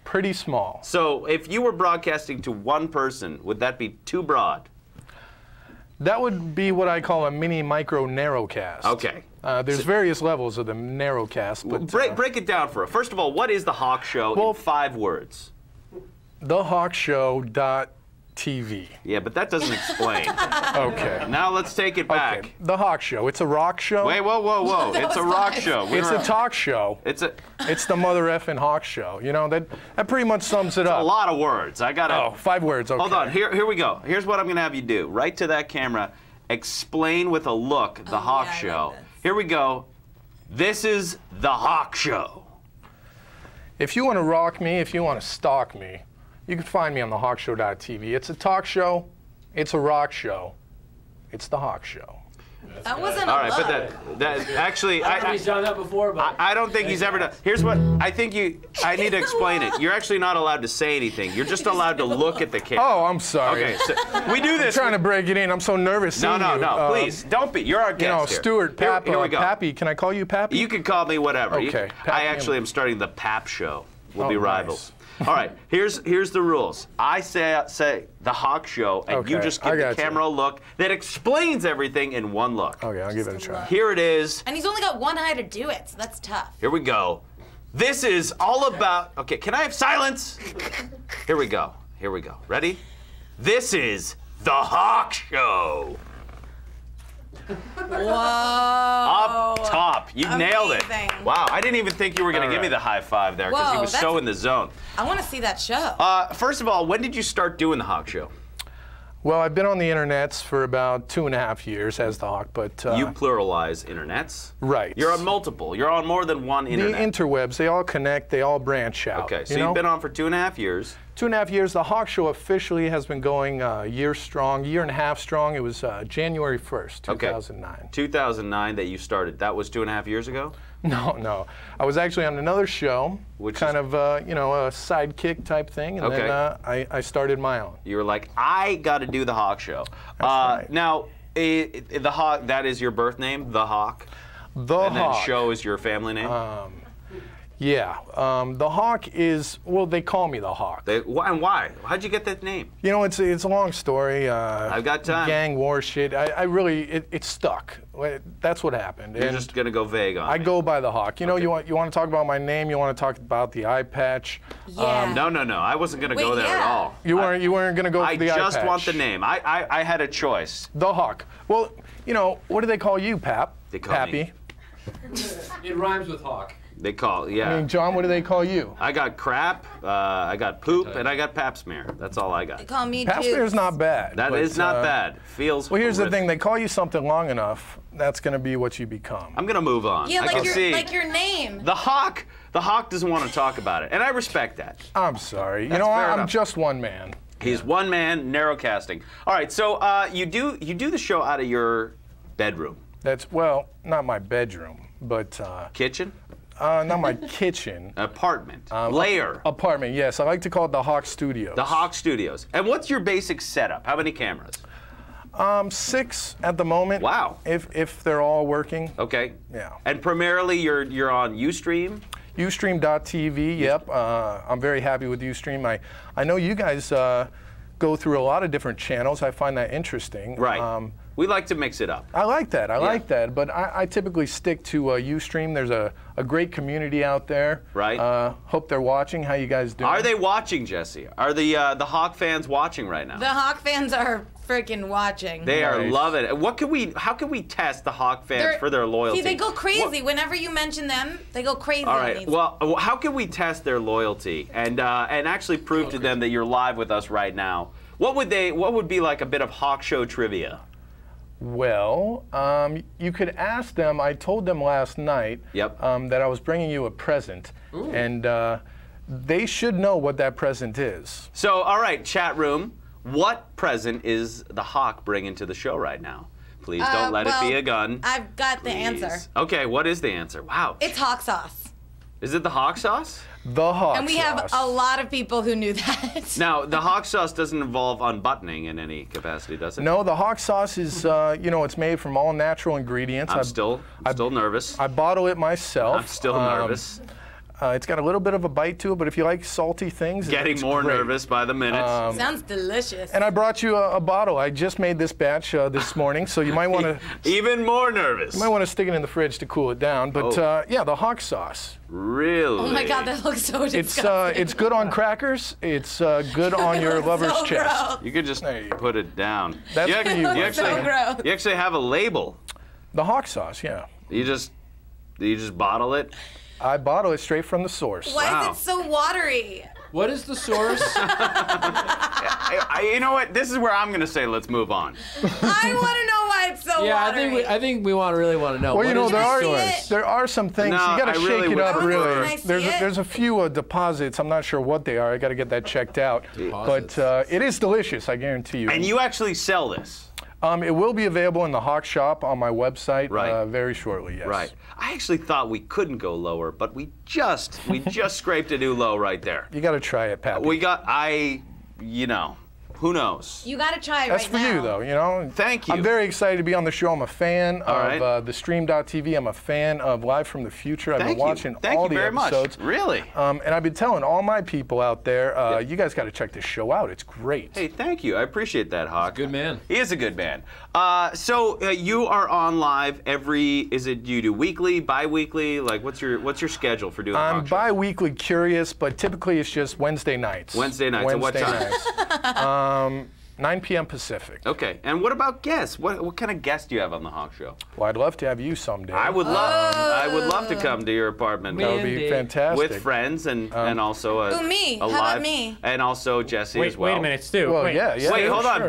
Pretty small. So if you were broadcasting to one person, would that be too broad? That would be what I call a mini micro narrowcast. Okay. There's various levels of the narrowcast. But, break it down for us. First of all, what is the Hawk Show in 5 words? TheHawkShow.tv. Yeah, but that doesn't explain. Okay. Now let's take it back. Okay. The Hawk Show. It's a rock show. Wait, whoa. It's a rock show. It's a talk show. It's the mother effing Hawk Show. You know, that pretty much sums it up. A lot of words. I got to. Oh, 5 words. Okay. Hold on. Here we go. Here's what I'm going to have you do. Right to that camera. Explain with a look the Hawk Show. Here we go. This is the Hawk Show. If you want to rock me, if you want to stalk me, you can find me on thehawkshow.tv. It's a talk show. It's a rock show. It's the Hawk Show. That wasn't all a right, look. but that actually, He's done that before, but I don't think he's ever done. Here's what I think I need to explain it. You're actually not allowed to say anything. You're just allowed to look at the camera. Oh, I'm sorry. Okay, so we do this. I'm trying to break it in. I'm so nervous. No, seeing you. please don't be. You're our guest You know, here. Stuart, Pap, Here we go. Pappy. Can I call you Pappy? You can call me whatever. Okay. I actually am starting the Pap Show. We'll be nice. rivals. All right, here's the rules. I say the Hawk Show, and you Okay, just give I the got you. camera a look that explains everything in one look. Okay, I'll give it a try. Here it is. And he's only got one eye to do it, so that's tough. Here we go. This is all about. Okay, can I have silence? Here we go. Ready? This is the Hawk Show. Whoa. Up top. You nailed it. Amazing. Wow, I didn't even think you were going to give me the high five there because he Whoa, was so that's- in the zone. I want to see that show. First of all, when did you start doing the Hawk Show? Well, I've been on the internets for about 2.5 years as the Hawk, but You pluralize internets. right. You're on multiple. You're on more than one the internet. interwebs. They all connect. They all branch out. Okay, so you know? you've been on for 2.5 years. 2.5 years. The Hawk Show officially has been going a year strong, year and a half strong. It was January 1st, 2009. 2009 that you started. That was 2.5 years ago? No. I was actually on another show, Which kind is- of, you know, a sidekick type thing, and Okay. then I started my own. You were like, I got to do the Hawk Show. right. Now, the Hawk, that is your birth name, the Hawk? The And then Hawk. Show is your family name? Yeah. The Hawk is, well, they call me the Hawk. And why? How'd you get that name? You know, it's a long story. I've got time. Gang war shit. I really, it stuck. That's what happened. You're And just going to go vague on I me. go by the Hawk. You know, Okay. you want to talk about my name. You want to talk about the eye patch. Yeah. No. I wasn't going to Wait, go there at yeah. all. You weren't going to go I for the eye patch. just want the name. I had a choice. The Hawk. Well, you know, what do they call you, Pap? They call Pappy. me- it rhymes with hawk. They call, yeah. I mean, John, what do they call you? I got crap, I got poop, and I got pap smear. That's all I They got. call me Pap smear's Toots. not bad. That is but, not bad. Feels Well, here's the horrific. thing. They call you something long enough, that's going to be what you become. I'm going to move on. Yeah, I can see. like your name. The Hawk doesn't want to talk about it, and I respect that. I'm sorry. You That's know, fair I'm enough. just one man. He's one man, narrow casting. All right, so you do the show out of your bedroom, That's, well, not my bedroom, but kitchen, not my kitchen. apartment, lair, Apartment, yes. I like to call it the Hawk Studios. the Hawk Studios. And what's your basic setup? How many cameras? 6 at the moment. Wow. If they're all working. Okay. Yeah. And primarily you're on Ustream. Ustream.tv, yep. I'm very happy with Ustream. I know you guys go through a lot of different channels. I find that interesting. Right. We like to mix it up. I like that. I like that. But I typically stick to Ustream. There's a great community out there. Right. Hope they're watching. How you guys doing? Are they watching, Jesse? Are the Hawk fans watching right now? The Hawk fans are freaking watching. They are Nice. loving it. How can we test the Hawk fans They're- for their loyalty? See, they go crazy. What- Whenever you mention them, they go crazy. All on right. these. Well, how can we test their loyalty and actually prove to them that you're live with us right now? What would be like a bit of Hawk Show trivia? Well, you could ask them. I told them last night Yep. that I was bringing you a present, and they should know what that present is. So, all right, chat room, what present is the Hawk bringing to the show right now? Please don't let it be a gun. I've got the Please. answer. Okay, what is the answer? Wow. It's hawk sauce. Is it the hawk sauce? The hawk And we have a lot of people who knew that. Now, the hawk sauce doesn't involve unbuttoning in any capacity, does it? No, the hawk sauce is, it's made from all natural ingredients. I'm still nervous. I bottle it myself. I'm still nervous. It's got a little bit of a bite to it, but if you like salty things, Getting it's more great. nervous by the minute. Sounds delicious. And I brought you a bottle. I just made this batch this morning, so you might want to Even more nervous. stick it in the fridge to cool it down. But the hawk sauce. Really? Oh my God, that looks so disgusting. It's good on crackers. It's good on your lover's so chest. gross. You could just put it down. That's you, for you. So gross. you actually have a label. The hawk sauce, yeah. You just bottle it. I bottle it straight from the source. Why Wow. is it so watery? What is the source? You know what? This is where I'm gonna say let's move on. I want to know why it's so Yeah, watery. I think we really want to know. Well, What you know, is there the are source? there are some things No, you got I to really shake it would up. prefer- Really, Can I see it? there's a few deposits. I'm not sure what they are. I got to get that checked out. Deposits. But it is delicious. I guarantee you. And you actually sell this. It will be available in the Hawk Shop on my website Right. very shortly. Yes. Right. I actually thought we couldn't go lower, but we just scraped a new low right there. You got to try it, Pat. Who knows? You got to try it That's right for now. you, though. You know. Thank you. I'm very excited to be on the show. I'm a fan right. of the Stream.tv. I'm a fan of Live from the Future. I've Thank been you. watching Thank all you the very episodes. much. Really? And I've been telling all my people out there, you guys got to check this show out. It's great. Hey, thank you. I appreciate that, Hawk. Good man. He is a good man. So you are on live is it you do weekly, bi-weekly? Like, what's your schedule for doing the I'm Hawk Show? bi-weekly curious, but typically it's just Wednesday nights. Wednesday nights. At what time? Nights. 9 p.m. Pacific. Okay. And what about guests? What kind of guests do you have on the Hawk Show? Well, I'd love to have you someday. I would love to come to your apartment. That would be Mandy. fantastic. With friends and also Ooh, me. a How about live, me? and also Jesse as well. Wait a minute, Stu. Well, wait. yeah. Wait, hold on. sure.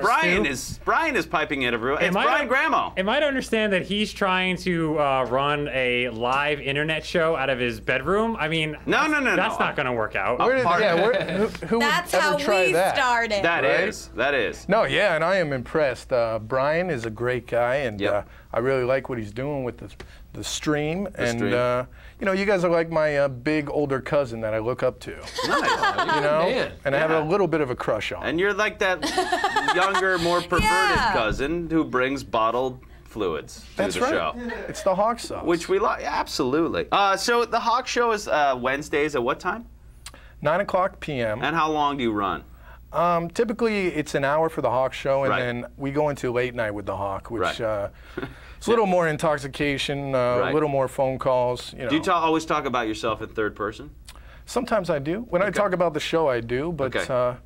Brian is piping in everywhere. It's Am I Brian to- Gramo. Am I to understand that he's trying to run a live internet show out of his bedroom? I mean, No. that's not going to work out. Who would That's ever how That try we that? started. That is. No, yeah, and I am impressed. Brian is a great guy, and Yep. I really like what he's doing with the stream. stream. You guys are like my big older cousin that I look up to. Nice. You know, man. and I have a little bit of a crush on. And you're like that younger, more perverted cousin who brings bottled fluids to That's the right. show. It's the Hawk sauce. Which we like. Absolutely. So the Hawk Show is Wednesdays at what time? 9:00 p.m. And how long do you run? Typically, it's an hour for the Hawk show, and Right. then we go into late night with the Hawk, which Right. it's a little more intoxication, a little more phone calls. You know. Do you always talk about yourself in third person? Sometimes I do. When I talk about the show, I do, but Okay.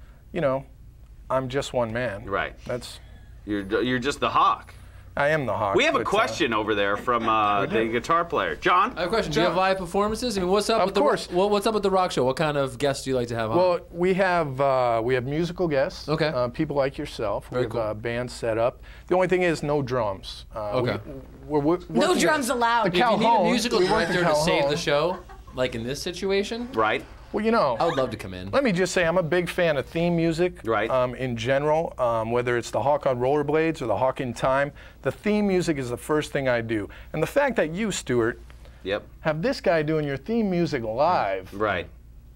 I'm just one man. Right. That's. You're just the Hawk. I am the Hawk. We have a but, question over there from the guitar player, John. I have a question. Do you have live performances? I mean, what's up Of with course. what's up with the rock show? What kind of guests do you like to have on? Well, we have musical guests. Okay. People like yourself. Very we have bands set up. The only thing is no drums. Okay. We're No working drums allowed. The if you need a Calhoun, musical we work director the to save Calhoun. the show, like in this situation, Right. Well, I would love to come in. let me just say I'm a big fan of theme music. Right. In general, whether it's the Hawk on Rollerblades or the Hawk in Time, the theme music is the first thing I do. And the fact that you, Stuart, Yep. have this guy doing your theme music live Right.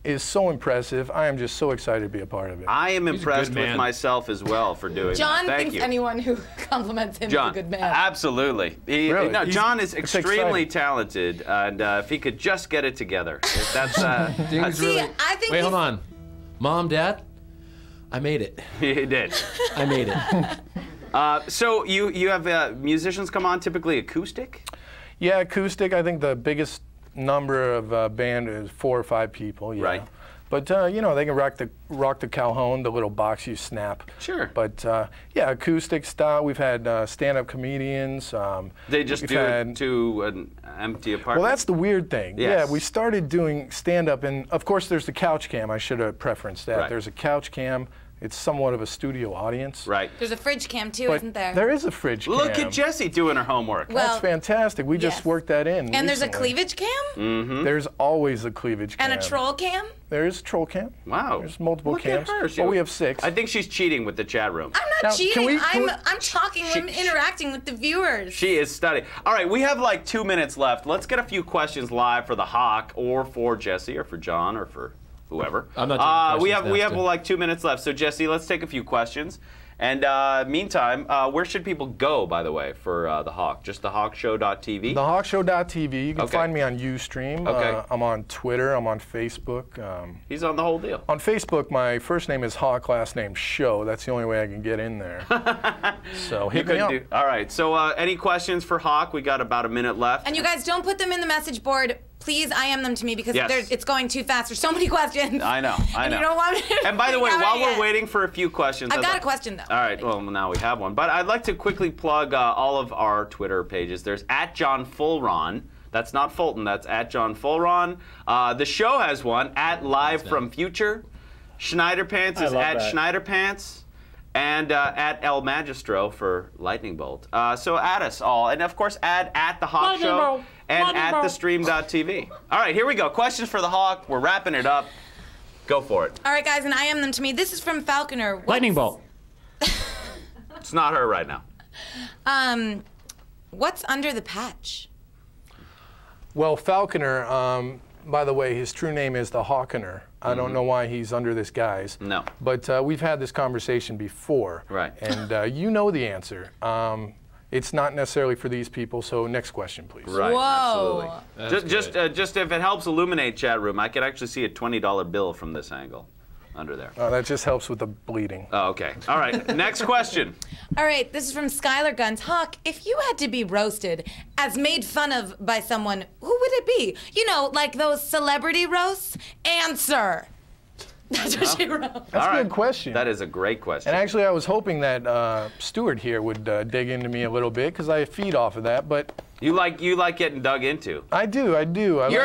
is so impressive. I am just so excited to be a part of it. I am He's a impressed good with man. myself as well for doing John that. Thank thinks you. anyone who compliments him John, is a good man. absolutely. Really? No, John is It's extremely exciting. talented, and if he could just get it together, if that's Things See, really. I think Wait, hold he's- on. Mom, Dad, I made it. he did. I made it. So you have musicians come on, typically acoustic. Yeah, acoustic. I think the biggest number of band is 4 or 5 people. Yeah. Right. But they can rock the Calhoun, the little box you snap. Sure. But yeah, acoustic style. We've had stand-up comedians. They just we've do had- it to an empty apartment. Well, that's the weird thing. Yes. Yeah, we started doing stand-up, and of course, there's the couch cam. I should have preferenced that. Right. There's a couch cam, it's somewhat of a studio audience. Right. There's a fridge cam too, But isn't there? there is a fridge cam. Look at Jessie doing her homework. Well, That's fantastic. We yes. just worked that in. and there's a recently. cleavage cam There's always a cleavage cam. and a troll cam. There is a troll cam. Wow. There's multiple Look cams. at her. Well, we have 6. I think she's cheating with the chat room. I'm not Now, cheating. can we- I'm talking. I'm interacting with the viewers. She is studying. All right, we have like 2 minutes left. Let's get a few questions live for the Hawk, or for Jessie, or for John, or for whoever. I'm not taking we questions have after. like 2 minutes left. So Jessie, let's take a few questions. And meantime, where should people go, by the way, for the Hawk? Just thehawkshow.tv? Thehawkshow.tv. You can Okay. find me on Ustream. Okay. I'm on Twitter. I'm on Facebook. He's on the whole deal. On Facebook, my first name is Hawk, last name Show. That's the only way I can get in there. So hit me up. All right, so any questions for Hawk? We got about a minute left. And you guys don't put them in the message board. Please IM them to me because Yes. it's going too fast. There's so many questions. I know. And you don't want me to And by the way, figure out while we're yet. waiting for a few questions, I've got a question though. All right, well, now we have one. But I'd like to quickly plug all of our Twitter pages. There's @JohnFullron. That's not Fulton, that's @JohnFullron. The show has one, @LiveFromFuture. Schneiderpants is @Schneiderpants. And @El Magistro for Lightning Bolt. So add us all. And of course, add @The Hawk Show and @TheStream.tv. All right, here we go. Questions for the Hawk. We're wrapping it up. Go for it. All right, guys, and IM them to me. This is from Falconer. Lightning bolt. It's not her right now. What's under the patch? Well, Falconer, by the way, his true name is the Hawkener. I don't know why he's under this guise. No. But we've had this conversation before. Right. And you know the answer. It's not necessarily for these people, so next question, please. Right, Whoa. absolutely. Just if it helps illuminate chat room, I can actually see a $20 bill from this angle under there. That just helps with the bleeding. Oh, okay. All right, next question. All right, this is from Skylar Guns. Hawk, if you had to be roasted as made fun of by someone, who would it be? You know, like those celebrity roasts? Answer. That's what she wrote. That's a good question. That is a great question. And actually, I was hoping that Stuart here would dig into me a little bit because I feed off of that, but You like getting dug into. I do. You're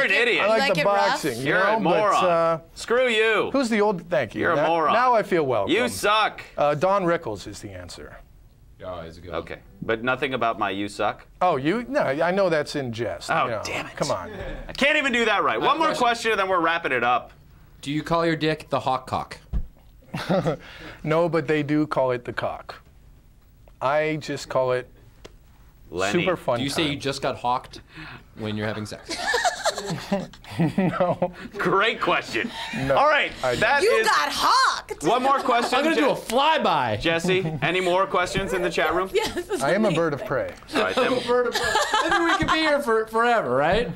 an idiot. I like Like the it rough? boxing. You're you know, a moron. But, Screw you. who's the old? Thank you. You're a Now- moron. Now I feel welcome. You suck. Don Rickles is the answer. Oh, he's a good. Okay, but nothing about my you suck. Oh, No, I know that's in jest. Oh, you know. damn it. Come on. I can't even do that right. One more question, and then we're wrapping it up. Do you call your dick the hawk cock? No, but they do call it the cock. I just call it Lenny. super fun. Do you say time. you just got hawked when you're having sex? No. Great question. No, All right, I that You is got hawked. one more question. I'm gonna do a flyby. Jesse, any more questions in the chat room? Yes. I am a bird of prey. All right, then. Maybe we could be here forever, right?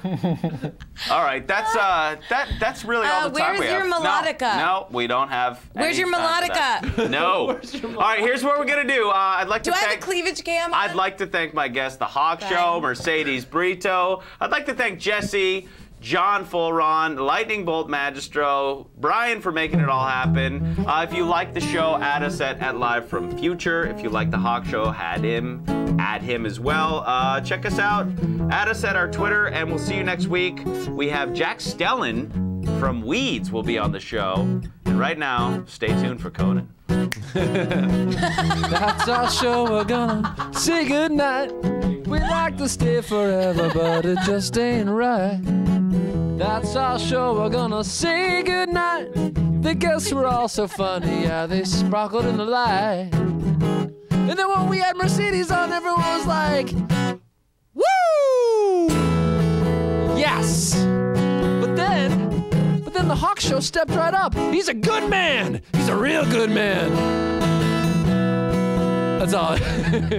All right, that's really all the time where's we have. your melodica? No, we don't have. Where's any your time for that. melodica? No. All right, here's what we're gonna do. I'd like to Do I have thank. a cleavage cam? I'd like to thank my guest, the Hawk Show, Mercedes Brito. I'd like to thank Jesse, John Fullron, Lightning Bolt Magistro, Brian for making it all happen. If you like the show, add us at Live from Future. If you like the Hawk Show, add him as well. Check us out. Add us at our Twitter, and we'll see you next week. We have Jack Stellan from Weeds will be on the show. And right now, stay tuned for Conan. That's our show. We're gonna say goodnight. We'd like to stay forever, but it just ain't right. That's our show. We're gonna say goodnight. The guests were all so funny, yeah, they sparkled in the light. And then when we had Mercedes on, everyone was like, woo! Yes! But then the Hawk Show stepped right up. He's a good man! He's a real good man! That's all.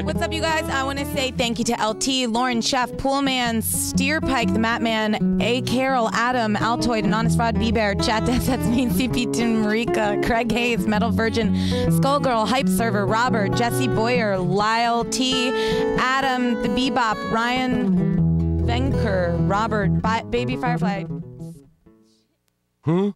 What's up, you guys? I want to say thank you to LT, Lauren Chef, Poolman, Steerpike, the Matman, A. Carroll, Adam, Altoid, and Honest Rod, B-Bear, Chat That's Me, CP Toon, Marika, Craig Hayes, Metal Virgin, Skullgirl, Hype Server, Robert, Jesse Boyer, Lyle T, Adam, The Bebop, Ryan Venker, Robert, Baby Firefly. Huh?